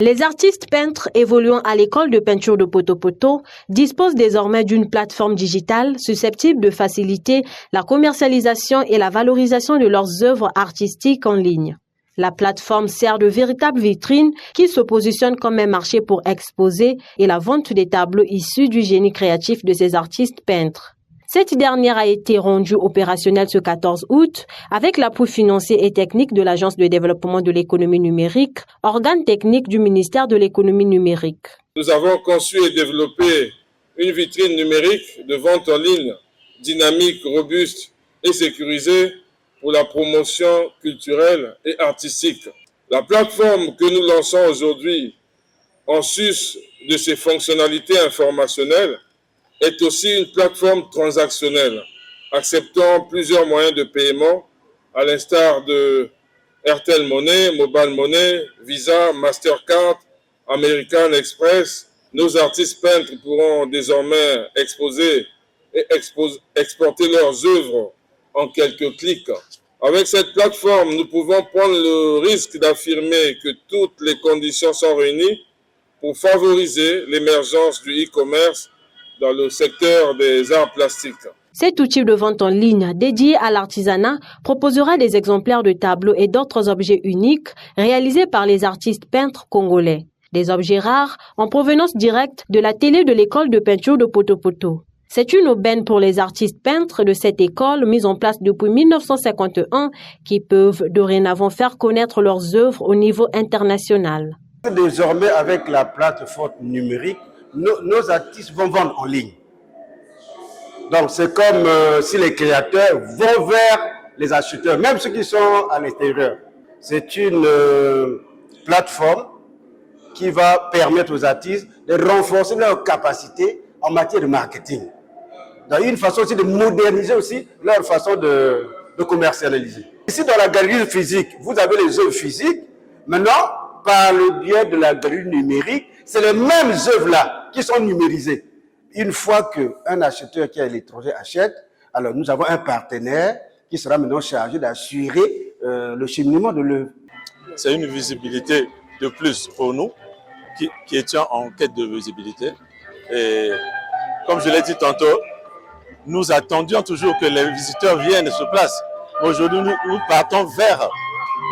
Les artistes peintres évoluant à l'école de peinture de Poto-Poto disposent désormais d'une plateforme digitale susceptible de faciliter la commercialisation et la valorisation de leurs œuvres artistiques en ligne. La plateforme sert de véritable vitrine qui se positionne comme un marché pour exposer et la vente des tableaux issus du génie créatif de ces artistes peintres. Cette dernière a été rendue opérationnelle ce 14 août avec l'appui financier et technique de l'Agence de développement de l'économie numérique, organe technique du ministère de l'économie numérique. Nous avons conçu et développé une vitrine numérique de vente en ligne dynamique, robuste et sécurisée pour la promotion culturelle et artistique. La plateforme que nous lançons aujourd'hui, en sus de ses fonctionnalités informationnelles, est aussi une plateforme transactionnelle, acceptant plusieurs moyens de paiement, à l'instar de Airtel Money, Mobile Money, Visa, Mastercard, American Express. Nos artistes peintres pourront désormais exposer et exporter leurs œuvres en quelques clics. Avec cette plateforme, nous pouvons prendre le risque d'affirmer que toutes les conditions sont réunies pour favoriser l'émergence du e-commerce dans le secteur des arts plastiques. Cet outil de vente en ligne dédié à l'artisanat proposera des exemplaires de tableaux et d'autres objets uniques réalisés par les artistes peintres congolais. Des objets rares en provenance directe de la télé de l'école de peinture de Poto-Poto. C'est une aubaine pour les artistes peintres de cette école mise en place depuis 1951 qui peuvent dorénavant faire connaître leurs œuvres au niveau international. Désormais, avec la plateforme numérique, nos artistes vont vendre en ligne. Donc c'est comme si les créateurs vont vers les acheteurs, même ceux qui sont à l'extérieur. C'est une plateforme qui va permettre aux artistes de renforcer leur capacité en matière de marketing. Donc une façon aussi de moderniser aussi leur façon de commercialiser. Ici dans la galerie physique, vous avez les œuvres physiques. Maintenant, par le biais de la galerie numérique, c'est les mêmes œuvres-là qui sont numérisées. Une fois qu'un acheteur qui est à l'étranger achète, alors nous avons un partenaire qui sera maintenant chargé d'assurer le cheminement de l'œuvre. C'est une visibilité de plus pour nous qui étions en quête de visibilité. Et comme je l'ai dit tantôt, nous attendions toujours que les visiteurs viennent sur place. Aujourd'hui, nous partons vers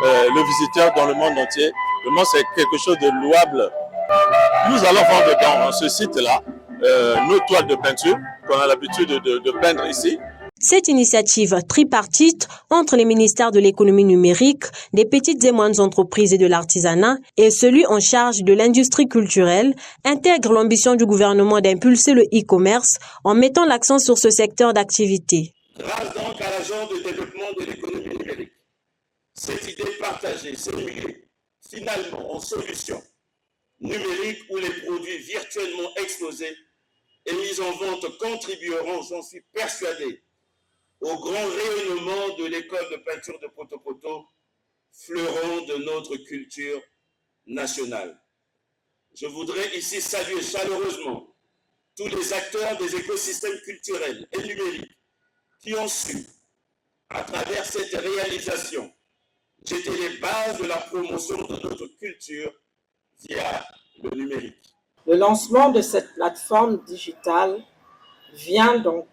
le visiteur dans le monde entier. Vraiment, c'est quelque chose de louable. Nous allons vendre dans ce site-là nos toiles de peinture qu'on a l'habitude de peindre ici. Cette initiative tripartite entre les ministères de l'économie numérique, des petites et moyennes entreprises et de l'artisanat et celui en charge de l'industrie culturelle intègre l'ambition du gouvernement d'impulser le e-commerce en mettant l'accent sur ce secteur d'activité. Grâce donc à l'agence de développement de l'économie numérique, cette idée partagée s'est muée finalement en solution numérique où les produits virtuellement exposés et mis en vente contribueront, j'en suis persuadé, au grand rayonnement de l'école de peinture de Poto-Poto, fleuron de notre culture nationale. Je voudrais ici saluer chaleureusement tous les acteurs des écosystèmes culturels et numériques qui ont su, à travers cette réalisation, jeter les bases de la promotion de notre culture via le numérique. Le lancement de cette plateforme digitale vient donc,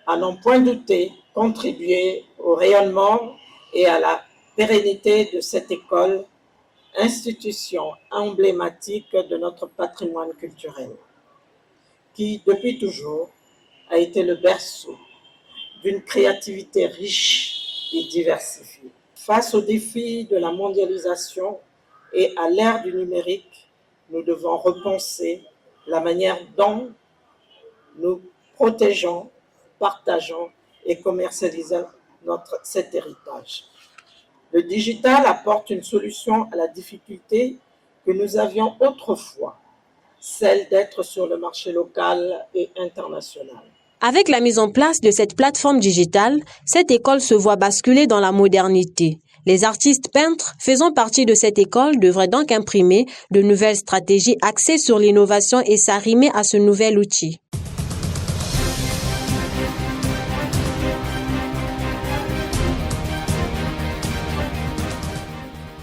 à n'en point douter, contribuer au rayonnement et à la pérennité de cette école, institution emblématique de notre patrimoine culturel, qui, depuis toujours, a été le berceau d'une créativité riche et diversifiée. Face aux défis de la mondialisation et à l'ère du numérique, nous devons repenser la manière dont nous protégeons, partageons et commercialisons cet héritage. Le digital apporte une solution à la difficulté que nous avions autrefois, celle d'être sur le marché local et international. Avec la mise en place de cette plateforme digitale, cette école se voit basculer dans la modernité. Les artistes peintres faisant partie de cette école devraient donc imprimer de nouvelles stratégies axées sur l'innovation et s'arrimer à ce nouvel outil.